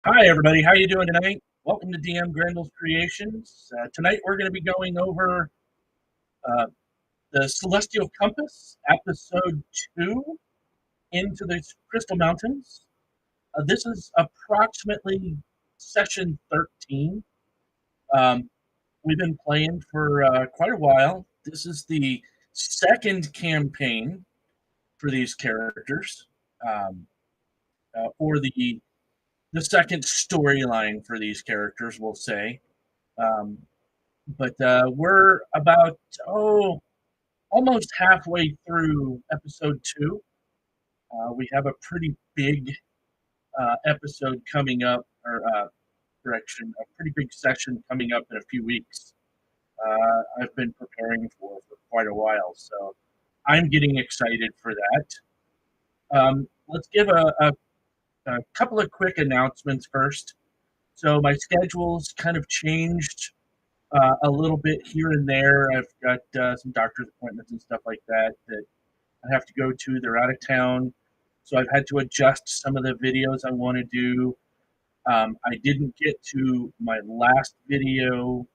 Hi, everybody. How you doing tonight? Welcome to DM Grendel's Creations. Tonight we're going to be going over uh, the Celestial Compass, Episode 2, Into the Crystal Mountains. This is approximately Session 13. Um, we've been playing for quite a while. This is the second campaign for these characters, um, or the second storyline for these characters, we'll say. Um, but we're about almost halfway through episode 2. We have a pretty big episode coming up, or correction, a pretty big session coming up in a few weeks. I've been preparing for quite a while, so I'm getting excited for that. Let's give a couple of quick announcements first. So my schedule's kind of changed a little bit here and there. I've got some doctor's appointments and stuff like that I have to go to. They're out of town, so I've had to adjust some of the videos I want to do. I didn't get to my last video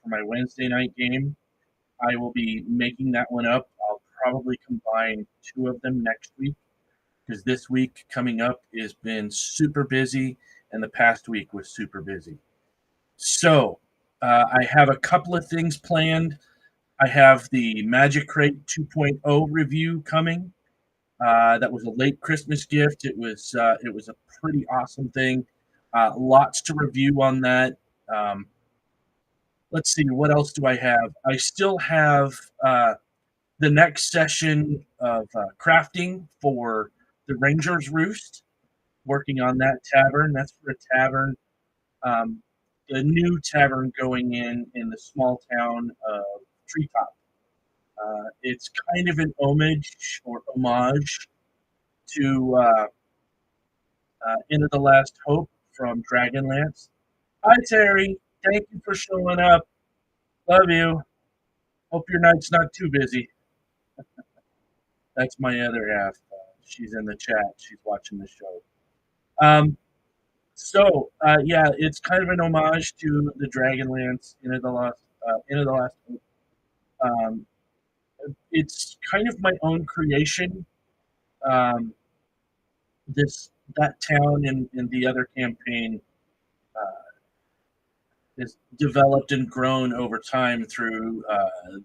for my Wednesday night game. I will be making that one up. I'll probably combine two of them next week because this week coming up has been super busy, and the past week was super busy. So I have a couple of things planned. I have the Magic Crate 2.0 review coming. That was a late Christmas gift. It was a pretty awesome thing. Lots to review on that. Um, let's see, what else do I have? I still have the next session of crafting for the Ranger's Roost. Working on that tavern. That's for a tavern. Um, the new tavern going in the small town of Treetop. It's kind of an homage to Into the Last Hope from Dragonlance. Hi, Terry. Thank you for showing up. Love you. Hope your night's not too busy. That's my other half. She's in the chat. She's watching the show. Um, yeah, it's kind of an homage to the Dragonlance Into the Last Hope. Um, it's kind of my own creation. Um, this that town in the other campaign is developed and grown over time through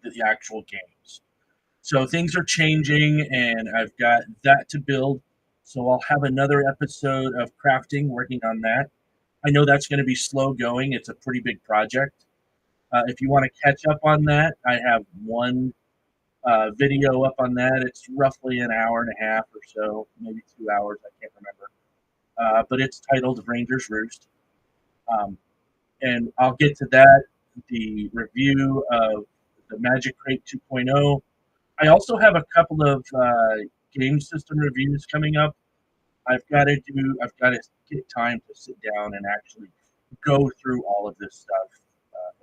the actual games. So things are changing, and I've got that to build. So I'll have another episode of crafting working on that. I know that's going to be slow going. It's a pretty big project. If you want to catch up on that, I have one video up on that. It's roughly an hour and a half or so, maybe 2 hours. I can't remember. But it's titled Ranger's Roost. Um, and I'll get to that, the review of the Magic Crate 2.0. I also have a couple of game system reviews coming up. I've got to get time to sit down and actually go through all of this stuff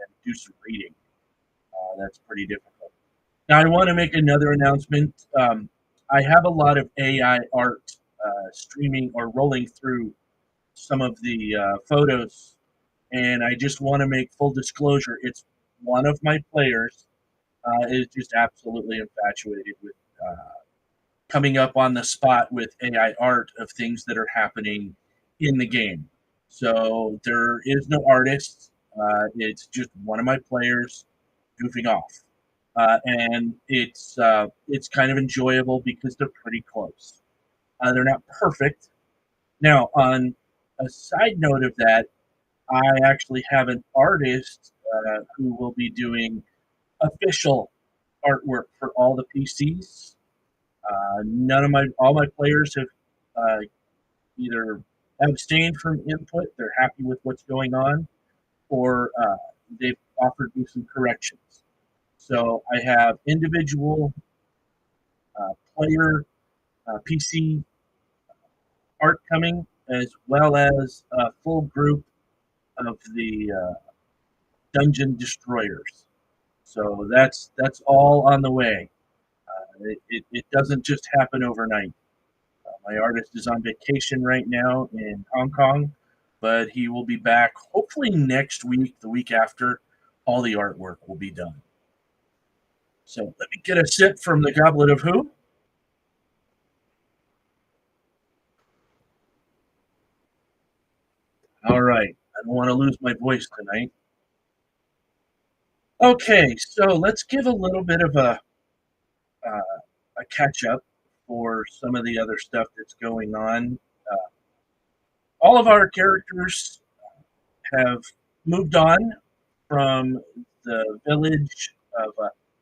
and do some reading. That's pretty difficult. Now, I want to make another announcement. I have a lot of AI art streaming or rolling through some of the photos, and I just want to make full disclosure. It's one of my players is just absolutely infatuated with coming up on the spot with AI art of things that are happening in the game. So there is no artist. It's just one of my players goofing off, and it's kind of enjoyable because they're pretty close. They're not perfect. Now, on a side note of that, I actually have an artist who will be doing official artwork for all the PCs. None of my all my players have uh, either abstained from input, they're happy with what's going on, or they've offered me some corrections. So I have individual player PC art coming, as well as a full group of the dungeon destroyers. So that's all on the way. It doesn't just happen overnight. My artist is on vacation right now in Hong Kong, but he will be back hopefully next week, the week after. All the artwork will be done. So let me get a sip from the goblet of who? All right. I don't want to lose my voice tonight. Okay, so let's give a little bit of a catch up for some of the other stuff that's going on. All of our characters have moved on from the village of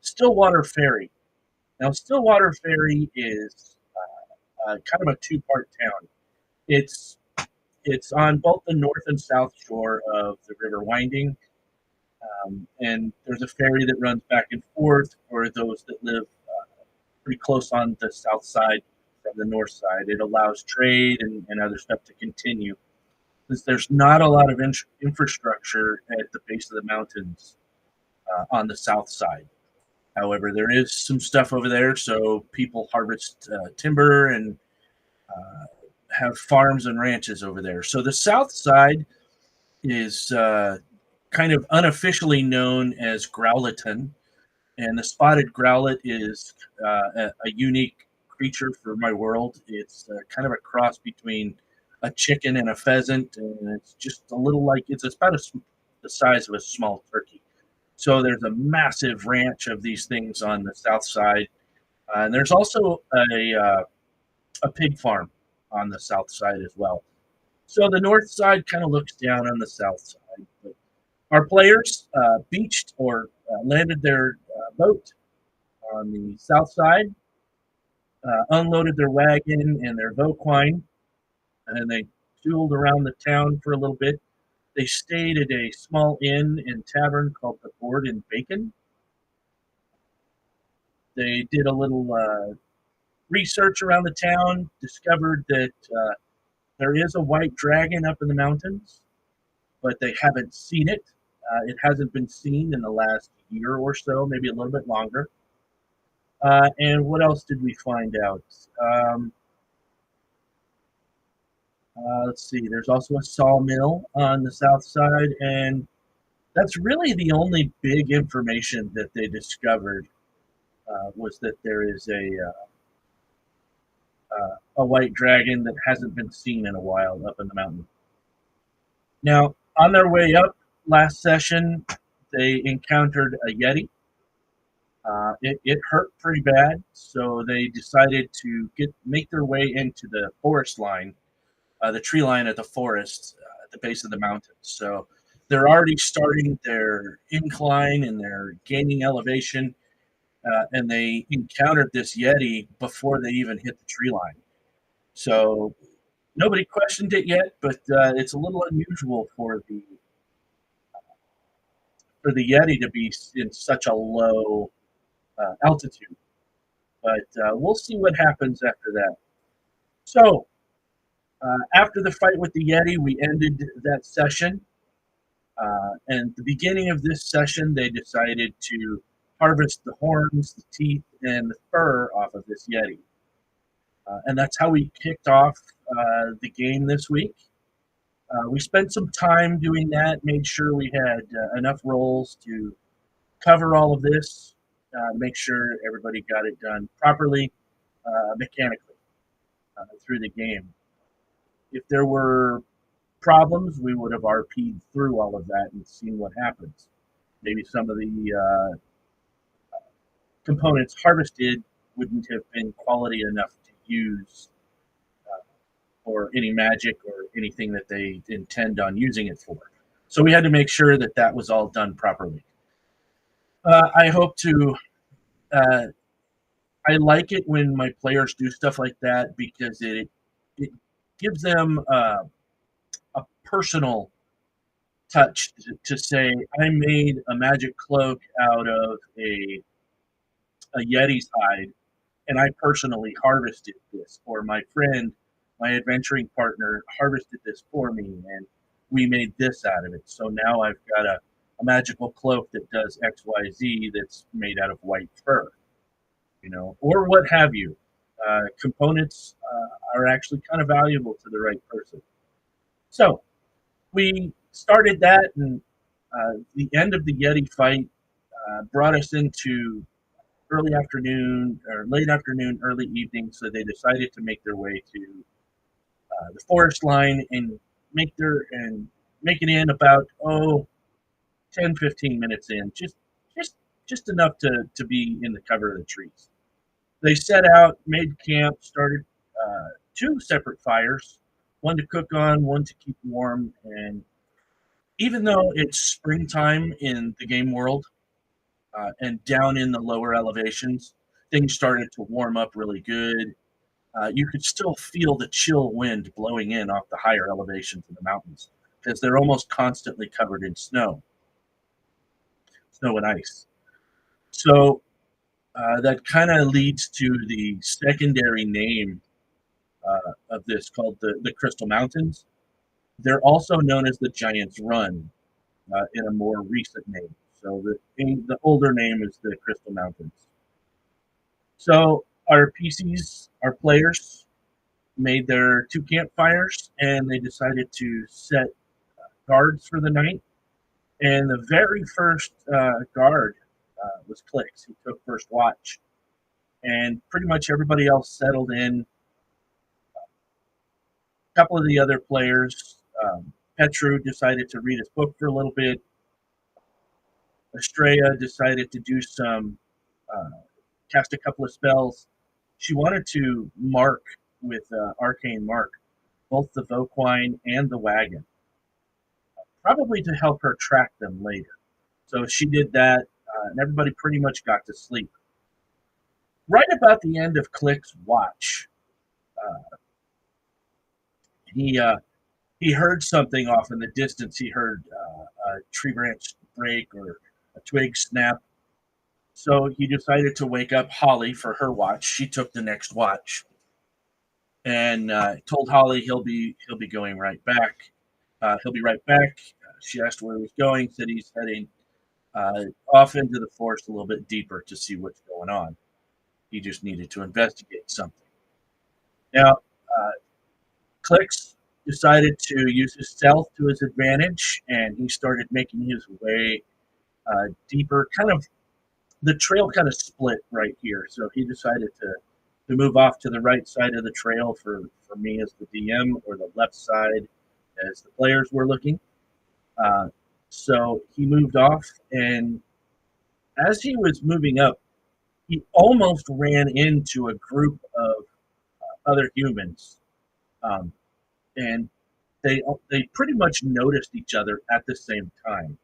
Stillwater Ferry. Now, Stillwater Ferry is kind of a two-part town. It's it's on both the north and south shore of the River Winding, and there's a ferry that runs back and forth for those that live pretty close on the south side from the north side. It allows trade and other stuff to continue. Because there's not a lot of infrastructure at the base of the mountains on the south side. However, there is some stuff over there, so people harvest timber and have farms and ranches over there. So the south side is kind of unofficially known as Growleton, and the spotted growlet is a unique creature for my world. It's kind of a cross between a chicken and a pheasant, and it's just a little like it's about the size of a small turkey. So there's a massive ranch of these things on the south side, and there's also a pig farm on the south side as well. So the north side kind of looks down on the south side. But our players beached or landed their boat on the south side, unloaded their wagon and their voquine, and they tooled around the town for a little bit. They stayed at a small inn and tavern called the Board and Bacon. They did a little research around the town, discovered that there is a white dragon up in the mountains, but they haven't seen it. It hasn't been seen in the last year or so, maybe a little bit longer. And what else did we find out? Let's see. There's also a sawmill on the south side, and that's really the only big information that they discovered was that there is a white dragon that hasn't been seen in a while up in the mountain. Now, on their way up last session, they encountered a yeti. It hurt pretty bad, so they decided to make their way into the forest line, the tree line at the forest at the base of the mountain. So they're already starting their incline and they're gaining elevation, and they encountered this yeti before they even hit the tree line. So nobody questioned it yet, but it's a little unusual for the yeti to be in such a low altitude. But we'll see what happens after that. So after the fight with the yeti, we ended that session. And at the beginning of this session, they decided to harvest the horns, the teeth, and the fur off of this yeti. And that's how we kicked off the game this week. We spent some time doing that, made sure we had enough rolls to cover all of this, make sure everybody got it done properly, mechanically, through the game. If there were problems, we would have RP'd through all of that and seen what happens. Maybe some of the components harvested wouldn't have been quality enough to use for any magic or anything that they intend on using it for. So we had to make sure that that was all done properly. I hope to. I like it when my players do stuff like that because it gives them a personal touch to say I made a magic cloak out of a yeti's hide, and I personally harvested this, or my friend, my adventuring partner, harvested this for me, and we made this out of it. So now I've got a magical cloak that does X, Y, Z that's made out of white fur, or what have you. Components are actually kind of valuable to the right person. So we started that, and the end of the Yeti fight brought us into early afternoon or late afternoon, early evening. So they decided to make their way to the forest line and make it in about 10-15 minutes in, just just enough to be in the cover of the trees. They set out, made camp, started two separate fires, one to cook on, one to keep warm. And even though it's springtime in the game world and down in the lower elevations, things started to warm up really good. You could still feel the chill wind blowing in off the higher elevations of the mountains because they're almost constantly covered in snow and ice. So that kind of leads to the secondary name of this called the Crystal Mountains. They're also known as the Giant's Run in a more recent name. So the older name is the Crystal Mountains. So our PCs, our players, made their two campfires and they decided to set guards for the night. And the very first guard was Klix. He took first watch. And pretty much everybody else settled in. A couple of the other players, Petru decided to read his book for a little bit. Astraea decided to do cast a couple of spells. She wanted to mark with Arcane Mark both the Voquine and the wagon, probably to help her track them later. So she did that, and everybody pretty much got to sleep. Right about the end of Klix's watch, he heard something off in the distance. He heard a tree branch break or a twig snap. So he decided to wake up Holly for her watch. She took the next watch, and told Holly he'll be going right back. He'll be right back. She asked where he was going. Said he's heading off into the forest a little bit deeper to see what's going on. He just needed to investigate something. Now, Klix decided to use his stealth to his advantage, and he started making his way deeper. Kind of the trail kind of split right here, so he decided to move off to the right side of the trail for me as the DM, or the left side as the players were looking. So he moved off, and as he was moving up, he almost ran into a group of other humans, and they pretty much noticed each other at the same time.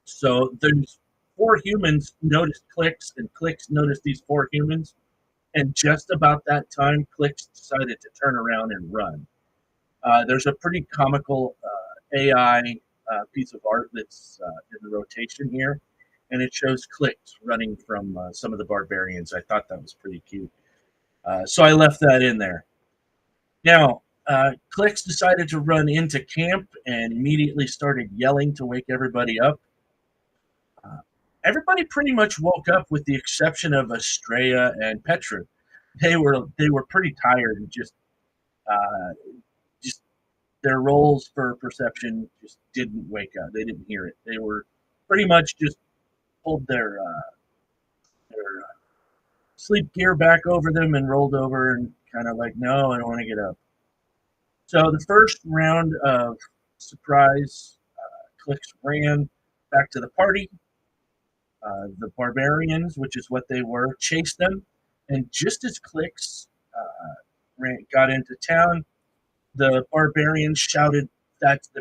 So there's four humans noticed Klix, and Klix noticed these four humans, and just about that time, Klix decided to turn around and run. There's a pretty comical AI piece of art that's in the rotation here, and it shows Klix running from some of the barbarians. I thought that was pretty cute. So I left that in there. Now, Klix decided to run into camp and immediately started yelling to wake everybody up. Everybody pretty much woke up with the exception of Astraea and Petru. They were pretty tired and just their rolls for perception just didn't wake up. They didn't hear it. They were pretty much just pulled their sleep gear back over them and rolled over and kind of like, no, I don't want to get up. So the first round of surprise, Klix ran back to the party. The barbarians, which is what they were, chased them, and just as Klix got into town, the barbarians shouted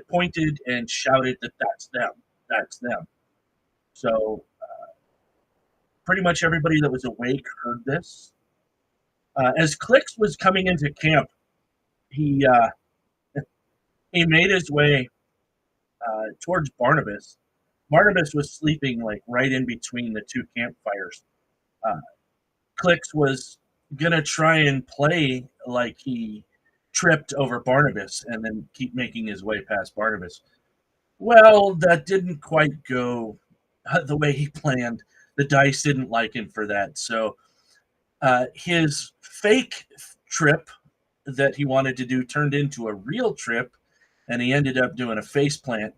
pointed and shouted that that's them. So pretty much everybody that was awake heard this. As Klix was coming into camp, he made his way towards Barnabas. Barnabas was sleeping like right in between the two campfires. Klix was gonna try and play like he tripped over Barnabas and then keep making his way past Barnabas. Well, that didn't quite go the way he planned. The dice didn't like him for that. So his fake trip that he wanted to do turned into a real trip, and he ended up doing a face plant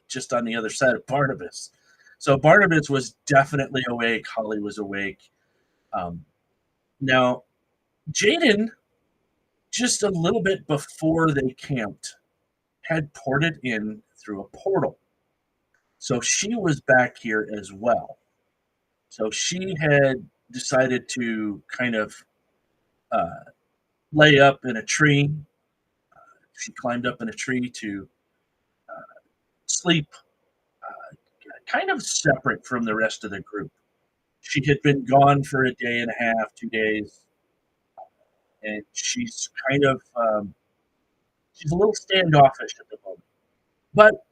just on the other side of Barnabas. So Barnabas was definitely awake. Holly was awake. Now, Jaden, just a little bit before they camped, had ported in through a portal. So she was back here as well. So she had decided to kind of lay up in a tree. She climbed up in a tree to sleep, kind of separate from the rest of the group. She had been gone for a day and a half, 2 days, and she's kind of she's a little standoffish at the moment. But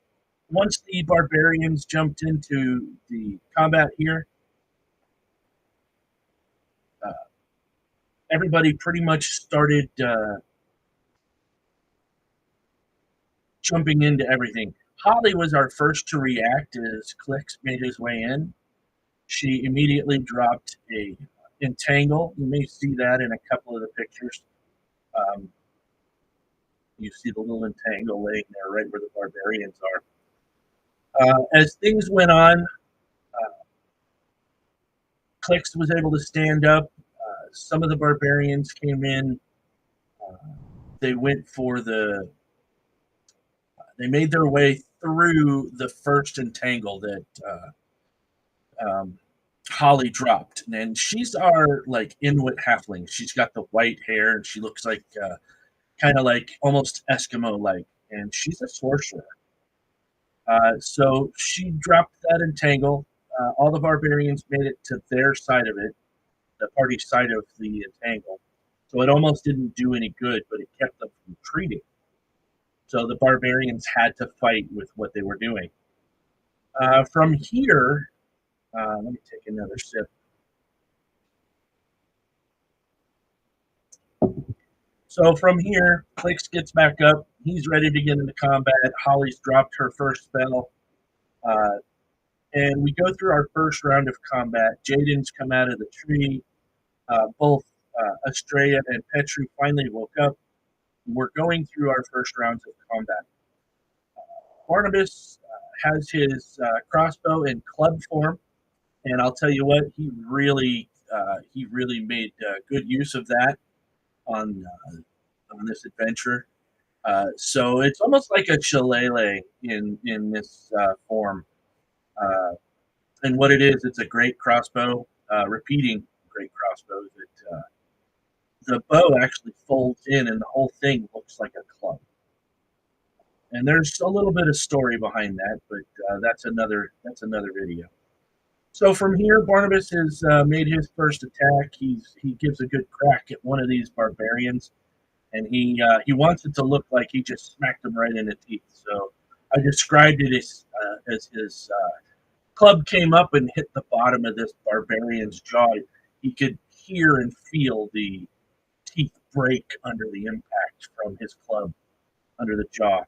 once the barbarians jumped into the combat here, uh, everybody pretty much started jumping into everything. Holly was our first to react as Klix made his way in. She immediately dropped a entangle. You may see that in a couple of the pictures. Um, you see the little entangle laying there right where the barbarians are. As things went on, Klix was able to stand up. Some of the barbarians came in. They went for they made their way through the first entangle that Holly dropped. And she's our like Inwut halfling. She's got the white hair and she looks like kind of like almost Eskimo like. And she's a sorcerer. So she dropped that entangle. All the barbarians made it to their side of it, the party side of the entangle. So it almost didn't do any good, but it kept them from retreating. So the barbarians had to fight with what they were doing. From here, let me take another sip. So from here, Klix gets back up. He's ready to get into combat. Holly's dropped her first spell. And we go through our first round of combat. Jaden's come out of the tree. Both Astraea and Petru finally woke up. We're going through our first rounds of combat. Barnabas has his crossbow in club form, and I'll tell you what, he really made good use of that on this adventure. So it's almost like a shillelagh in this form. And what it is, it's a great crossbow, repeating great crossbow that the bow actually folds in and the whole thing looks like a club. And there's a little bit of story behind that, but that's another video. So from here, Barnabas has made his first attack. He gives a good crack at one of these barbarians, and he wants it to look like he just smacked him right in the teeth. So I described it as his club came up and hit the bottom of this barbarian's jaw. He could hear and feel the teeth break under the impact from his club under the jaw.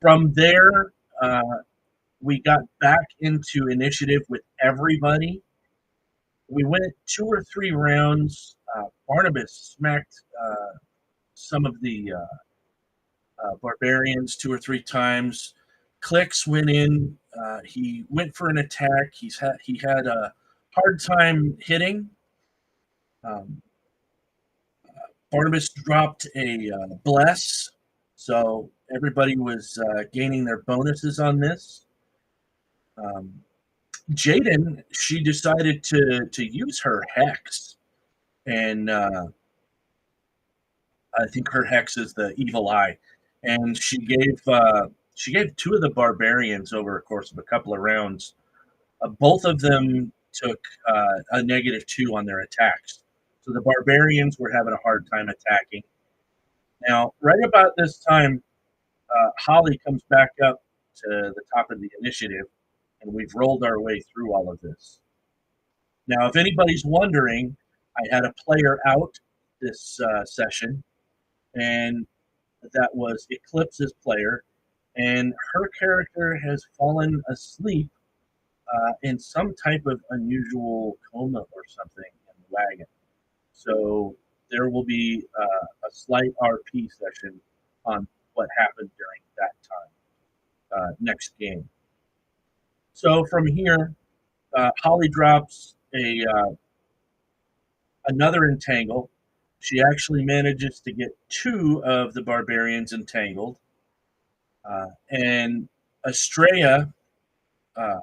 From there, we got back into initiative with everybody. We went 2 or 3 rounds. Barnabas smacked some of the barbarians 2 or 3 times. Klix went in. He went for an attack. He had a hard time hitting. Barnabas dropped a bless, so everybody was gaining their bonuses on this. Jaden, she decided to use her hex, and I think her hex is the evil eye, and she gave 2 of the barbarians over a course of a couple of rounds. Both of them took a -2 on their attacks, so the barbarians were having a hard time attacking. Now, right about this time, Holly comes back up to the top of the initiative, and we've rolled our way through all of this. Now, if anybody's wondering, I had a player out this session, and that was Eclipse's player, and her character has fallen asleep in some type of unusual coma or something in the wagon. So there will be a slight RP session on what happened during that time next game. So from here, Holly drops another entangle. She actually manages to get 2 of the barbarians entangled. And Astraea, uh,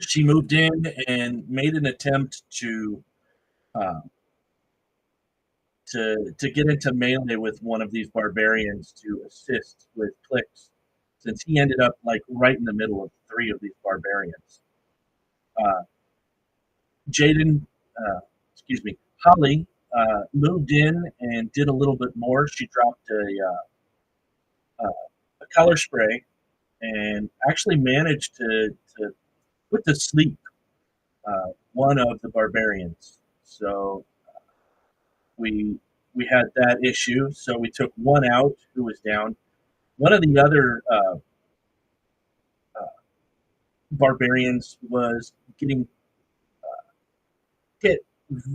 she moved in and made an attempt uh, to get into melee with one of these barbarians to assist with Klix, since he ended up like right in the middle of 3 of these barbarians. Uh, Jaden, excuse me, Holly moved in and did a little bit more. She dropped a color spray and actually managed to put to sleep one of the barbarians. So we we had that issue. So we took one out who was down. One of the other uh, barbarians was getting hit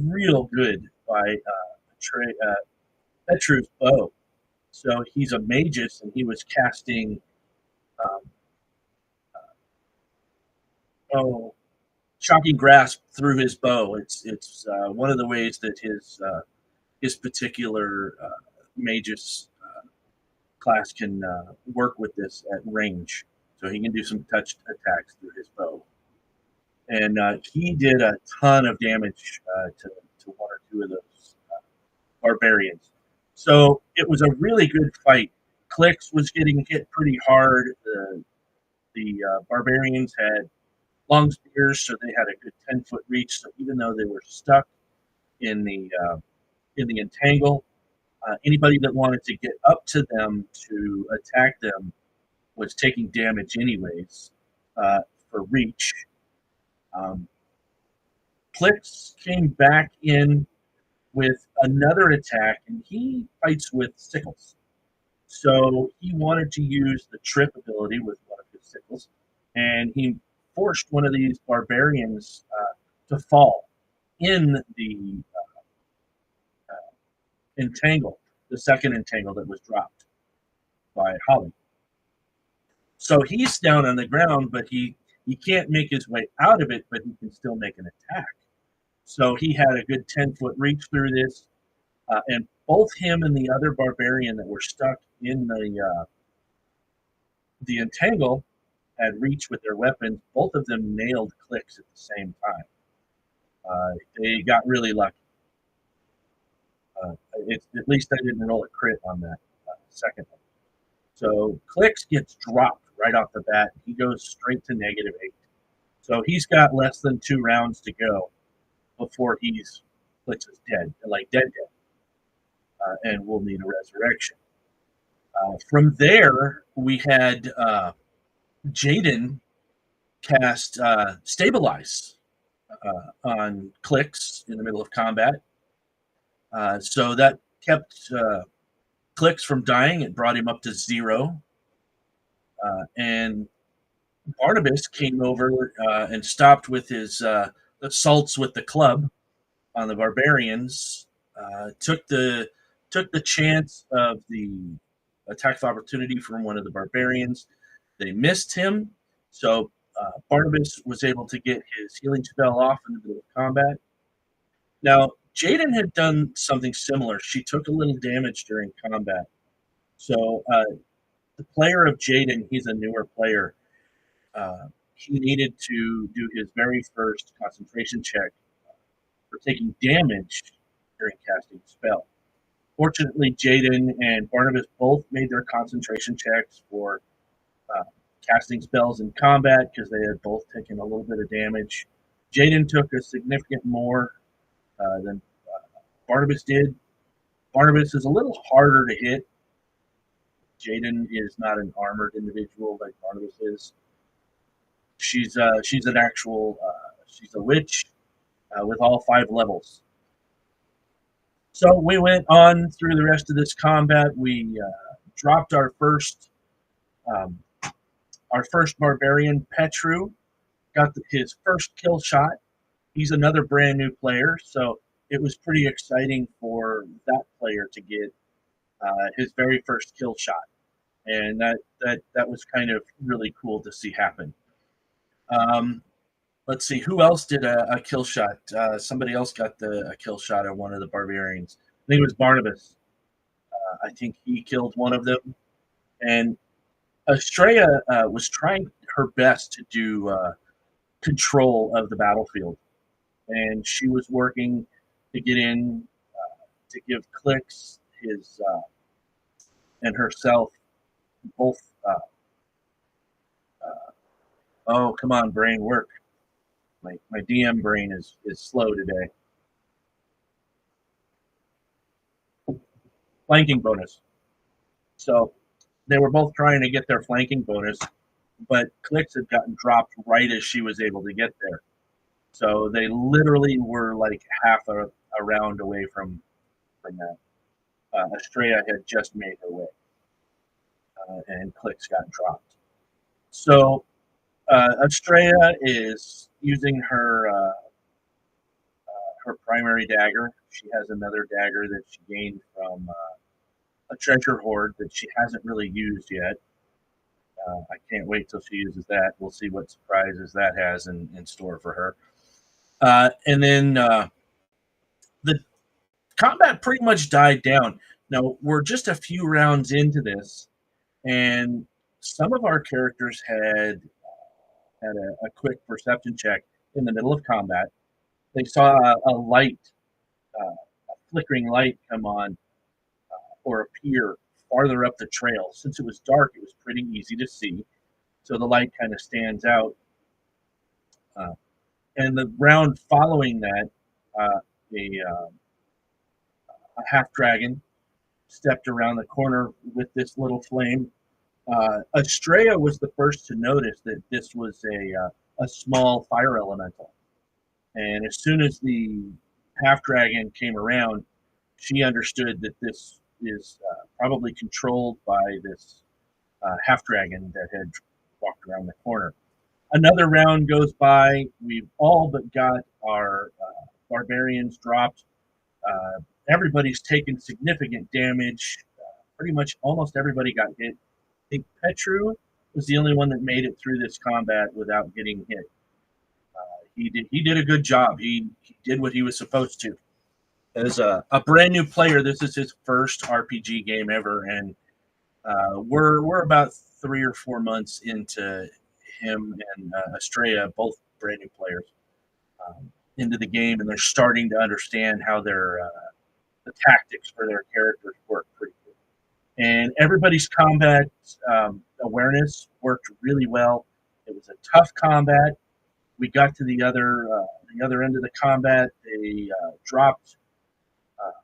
real good by Petru's bow. So he's a magus, and he was casting um, oh shocking grasp through his bow. It's one of the ways that his particular magus class can work with this at range. So he can do some touch attacks through his bow. And he did a ton of damage to 1 or 2 of those barbarians. So it was a really good fight. Klix was getting hit pretty hard. The barbarians had long spears, so they had a good 10-foot reach. So even though they were stuck in the entangle, anybody that wanted to get up to them to attack them was taking damage anyways for reach. Klix came back in with another attack, and he fights with sickles. So he wanted to use the trip ability with one of his sickles, and he forced one of these barbarians to fall in the entangle, the second entangle that was dropped by Holly. So he's down on the ground, but he can't make his way out of it, but he can still make an attack. So he had a good 10-foot reach through this, and both him and the other barbarian that were stuck in the entangle had reach with their weapons. Both of them nailed Klix at the same time. They got really lucky. At least I didn't roll a crit on that second one. So Klix gets dropped right off the bat. He goes straight to -8. So he's got less than 2 rounds to go before Klix is dead, like dead, and we'll need a resurrection. From there, we had Jaden cast Stabilize on Klix in the middle of combat. So that kept Klix from dying. It brought him up to 0. And Barnabas came over and stopped with his assaults with the club on the barbarians. Took the chance of the attack of opportunity from one of the barbarians. They missed him, so Barnabas was able to get his healing spell off in the middle of combat. Now, Jaden had done something similar. She took a little damage during combat. So the player of Jaden, he's a newer player. He needed to do his very first concentration check for taking damage during casting a spell. Fortunately, Jaden and Barnabas both made their concentration checks for casting spells in combat because they had both taken a little bit of damage. Jaden took a significant more than Barnabas did. Barnabas is a little harder to hit. Jaden is not an armored individual like Barnabas is. She's an actual she's a witch with all 5 levels. So we went on through the rest of this combat. We dropped our first barbarian, Petru, got his first kill shot. He's another brand new player, so it was pretty exciting for that player to get his very first kill shot, and that was kind of really cool to see happen. Let's see, who else did a kill shot? Somebody else got a kill shot on one of the barbarians. I think it was Barnabas. I think he killed one of them, and Astraea was trying her best to do control of the battlefield, and she was working to get in to give Klix his and herself both. Oh, come on, brain, work. My DM brain is slow today. Flanking bonus. So they were both trying to get their flanking bonus, but Klix had gotten dropped right as she was able to get there. So they literally were like half a round away from that. Astraea had just made her way, and Klix got dropped. So Astraea is using her primary dagger. She has another dagger that she gained from a treasure hoard that she hasn't really used yet. I can't wait till she uses that. We'll see what surprises that has in store for her. And then the combat pretty much died down. Now, we're just a few rounds into this, and some of our characters had a quick perception check in the middle of combat. They saw a light, a flickering light come on or appear farther up the trail. Since it was dark, it was pretty easy to see. So the light kind of stands out. And the round following that, a half dragon stepped around the corner with this little flame. Astraea was the first to notice that this was a small fire elemental. And as soon as the half dragon came around, she understood that this is probably controlled by this half dragon that had walked around the corner. Another round goes by. We've all but got our barbarians dropped. Everybody's taken significant damage. Pretty much almost everybody got hit. I think Petru was the only one that made it through this combat without getting hit. He did a good job. He did what he was supposed to. As a brand new player, this is his first RPG game ever, and we're about 3 or 4 months into him and Astraea, both brand new players, into the game, and they're starting to understand how the tactics for their characters work pretty good. And everybody's combat awareness worked really well. It was a tough combat. We got to the other end of the combat. They dropped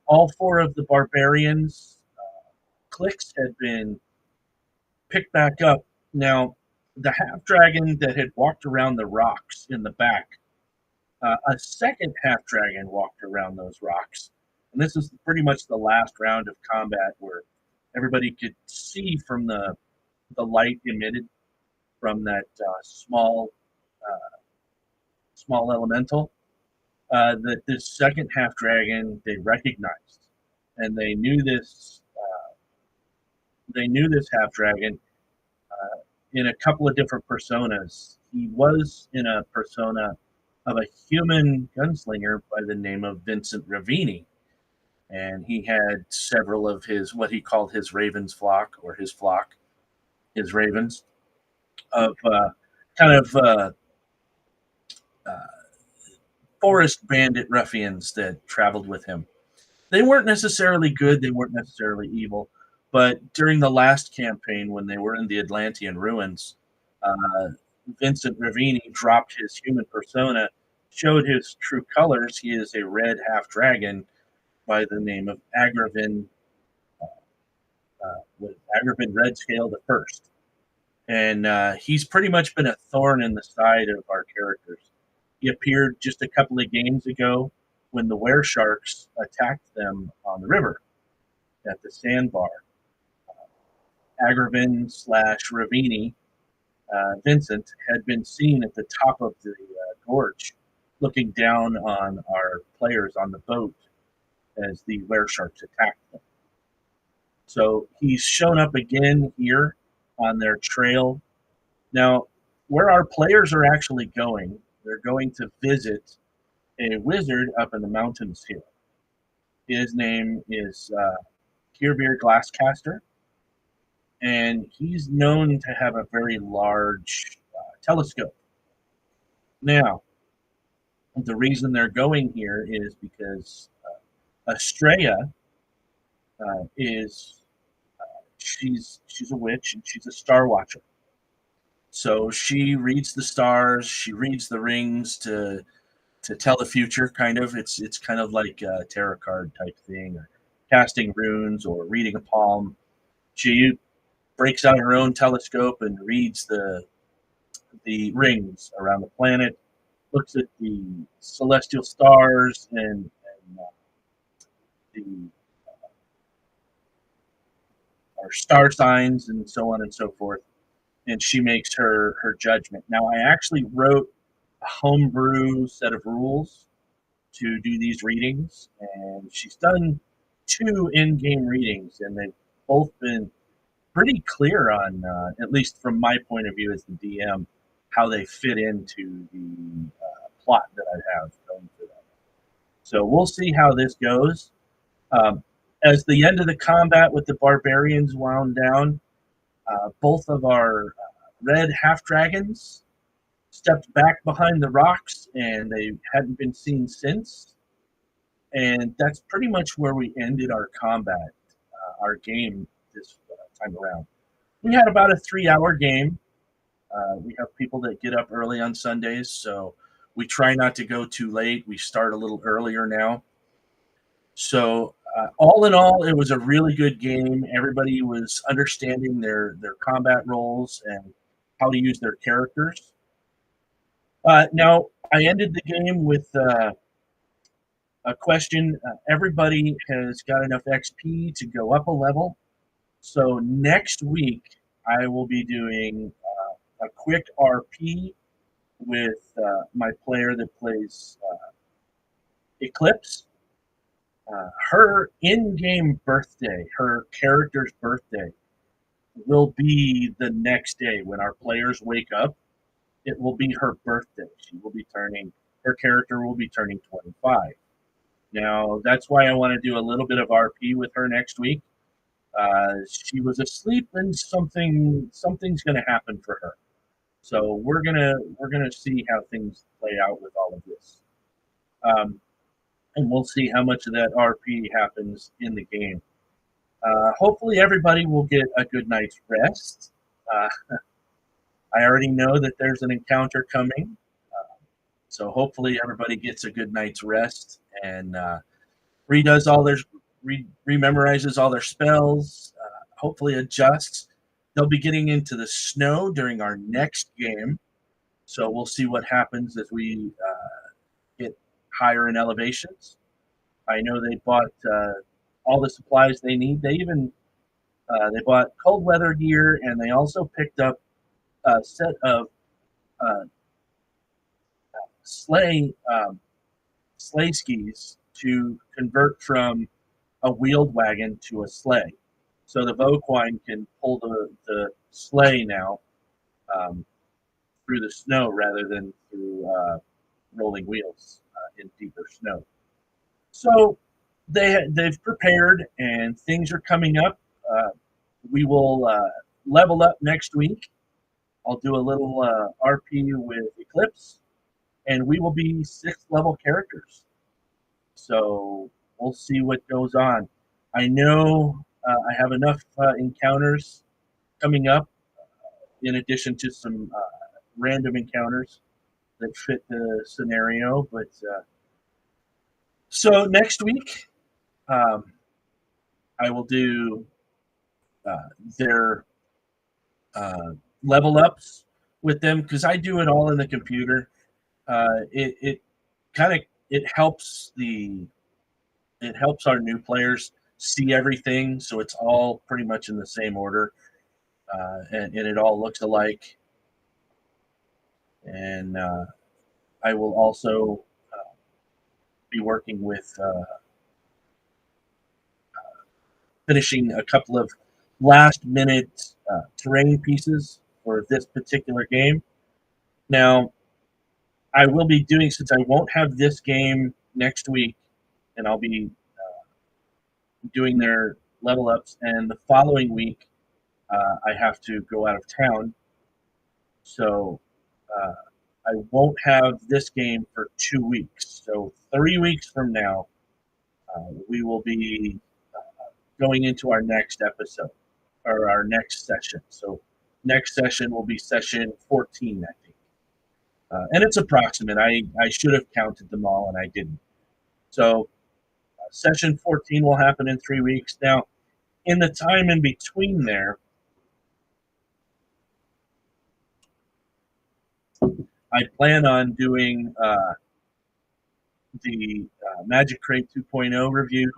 all 4 of the barbarians. Klix had been picked back up. Now, the half dragon that had walked around the rocks in the back, a second half dragon walked around those rocks. And this is pretty much the last round of combat where everybody could see from the light emitted from that small elemental that this second half dragon they recognized, and they knew this. They knew this half dragon in a couple of different personas. He was in a persona of a human gunslinger by the name of Vincent Ravini, and he had several of his what he called his ravens flock, or his ravens of kind of forest bandit ruffians that traveled with him. They weren't necessarily good, they weren't necessarily evil, but during the last campaign when they were in the Atlantean ruins, Vincent Ravini dropped his human persona, showed his true colors. He is a red half dragon by the name of Agravin, with Agravin Redscale the First. And he's pretty much been a thorn in the side of our characters. He appeared just a couple of games ago when the weresharks attacked them on the river at the sandbar. Agravin / Ravini, Vincent, had been seen at the top of the gorge looking down on our players on the boat as the weresharks attack them. So he's shown up again here on their trail. Now, where our players are actually going, they're going to visit a wizard up in the mountains here. His name is Kirvir Glasscaster, and he's known to have a very large telescope. Now, the reason they're going here is because Astraea is she's a witch and she's a star watcher. So she reads the stars, she reads the rings to tell the future. Kind of, it's kind of like a tarot card type thing, or casting runes, or reading a palm. She breaks out her own telescope and reads the rings around the planet, looks at the celestial stars and the our star signs and so on and so forth, and she makes her judgment. Now, I actually wrote a homebrew set of rules to do these readings, and she's done 2 in-game readings, and they've both been pretty clear on, at least from my point of view as the DM, how they fit into the plot that I have going for that. So we'll see how this goes. As the end of the combat with the barbarians wound down, both of our red half dragons stepped back behind the rocks, and they hadn't been seen since. And that's pretty much where we ended our combat, our game this time around. We had about a 3-hour game. We have people that get up early on Sundays, so we try not to go too late. We start a little earlier now. So all in all, it was a really good game. Everybody was understanding their combat roles and how to use their characters. Now, I ended the game with a question. Everybody has got enough XP to go up a level. So next week, I will be doing a quick RP with my player that plays Eclipse. Her in-game birthday, her character's birthday, will be the next day when our players wake up. It will be her birthday. Her character will be turning 25. Now, that's why I want to do a little bit of RP with her next week. She was asleep, and something's going to happen for her. So we're gonna see how things play out with all of this, and we'll see how much of that RP happens in the game. Hopefully, everybody will get a good night's rest. I already know that there's an encounter coming, so hopefully everybody gets a good night's rest and redoes all their rememorizes all their spells. Hopefully, adjusts. They'll be getting into the snow during our next game, so we'll see what happens as we get higher in elevations. I know they bought all the supplies they need. They even they bought cold weather gear, and they also picked up a set of uh, sleigh skis to convert from a wheeled wagon to a sleigh. So the Voquine can pull the sleigh now through the snow rather than through rolling wheels in deeper snow. So they've prepared, and things are coming up. We will level up next week. I'll do a little RP with Eclipse, and we will be 6th level characters. So we'll see what goes on. I know I have enough encounters coming up, in addition to some random encounters that fit the scenario. But so next week, I will do their level ups with them, because I do it all in the computer. It kind of it helps our new players see everything, so it's all pretty much in the same order, and it all looks alike. And I will also be working with finishing a couple of last-minute terrain pieces for this particular game. Now, I will be doing, since I won't have this game next week, and I'll be doing their level ups, and the following week I have to go out of town, so I won't have this game for 2 weeks. So 3 weeks from now, we will be going into our next episode, or our next session. So next session will be session 14, I think. And it's approximate. I should have counted them all, and I didn't. So session 14 will happen in 3 weeks. Now, in the time in between there, I plan on doing the Magic Crate 2.0 review,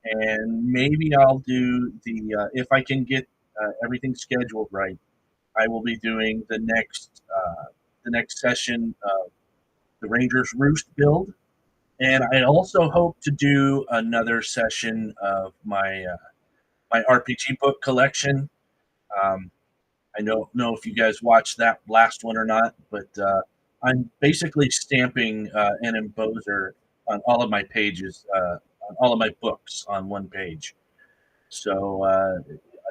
and maybe I'll do the, if I can get everything scheduled right, I will be doing the next session of the Ranger's Roost build. And I also hope to do another session of my my RPG book collection. I don't know if you guys watched that last one or not, but I'm basically stamping an embosser on all of my pages, on all of my books on one page, so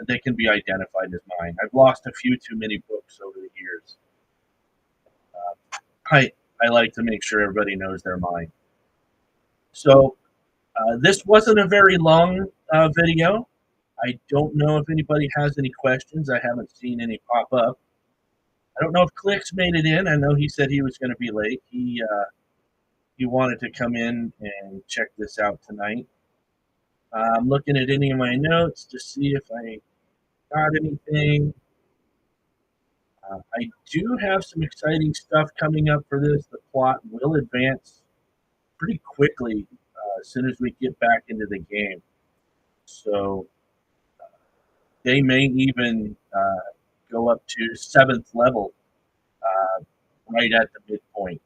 they can be identified as mine. I've lost a few too many books over the years. I like to make sure everybody knows they're mine. So this wasn't a very long video. I don't know if anybody has any questions. I haven't seen any pop up. I don't know if Klix made it in. I know he said he was going to be late. He wanted to come in and check this out tonight. I'm looking at any of my notes to see if I got anything. I do have some exciting stuff coming up for this. The plot will advance pretty quickly as soon as we get back into the game. So they may even go up to 7th level right at the midpoint.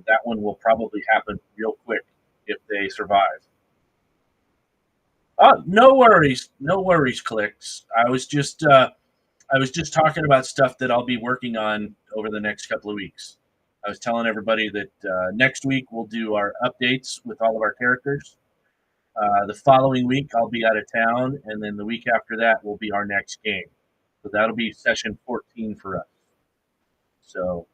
That one will probably happen real quick if they survive. No worries, Klix. I was just talking about stuff that I'll be working on over the next couple of weeks. I was telling everybody that next week we'll do our updates with all of our characters. The following week I'll be out of town, and then the week after that will be our next game. So that'll be session 14 for us. So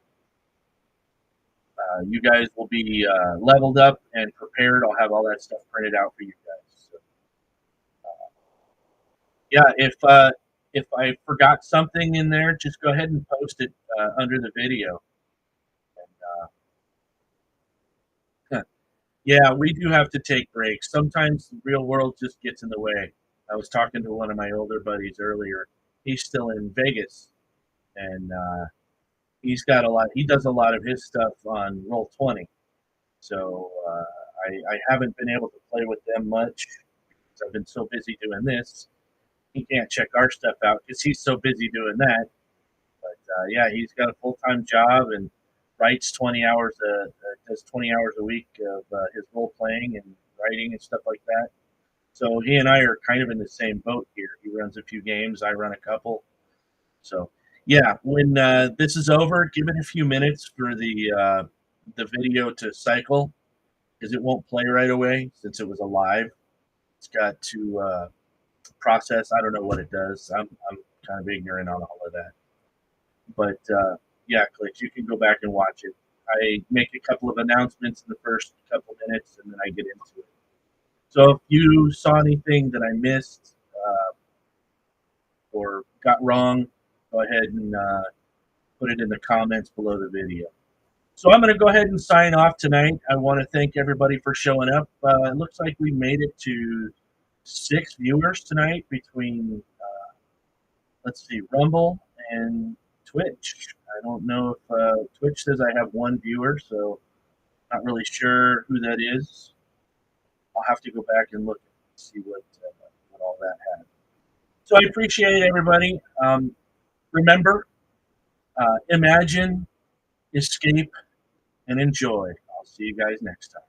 you guys will be leveled up and prepared. I'll have all that stuff printed out for you guys. So, yeah, if I forgot something in there, just go ahead and post it under the video. And, yeah, we do have to take breaks. Sometimes the real world just gets in the way. I was talking to one of my older buddies earlier. He's still in Vegas, and he's got a lot. He does a lot of his stuff on Roll20, so I haven't been able to play with them much because I've been so busy doing this. He can't check our stuff out because he's so busy doing that. But yeah, he's got a full-time job and writes 20 hours, does 20 hours a week of his role playing and writing and stuff like that. So he and I are kind of in the same boat here. He runs a few games, I run a couple. So yeah, when this is over, give it a few minutes for the video to cycle, because it won't play right away since it was alive. It's got to process. I don't know what it does. I'm kind of ignorant on all of that. But yeah, Klix, you can go back and watch it. I make a couple of announcements in the first couple minutes, and then I get into it. So if you saw anything that I missed or got wrong, go ahead and put it in the comments below the video. So I'm going to go ahead and sign off tonight. I want to thank everybody for showing up. It looks like we made it to 6 viewers tonight between, let's see, Rumble and Twitch. I don't know if Twitch says I have 1 viewer, so not really sure who that is. I'll have to go back and look and see what all that had. So I appreciate everybody. Remember, imagine, escape, and enjoy. I'll see you guys next time.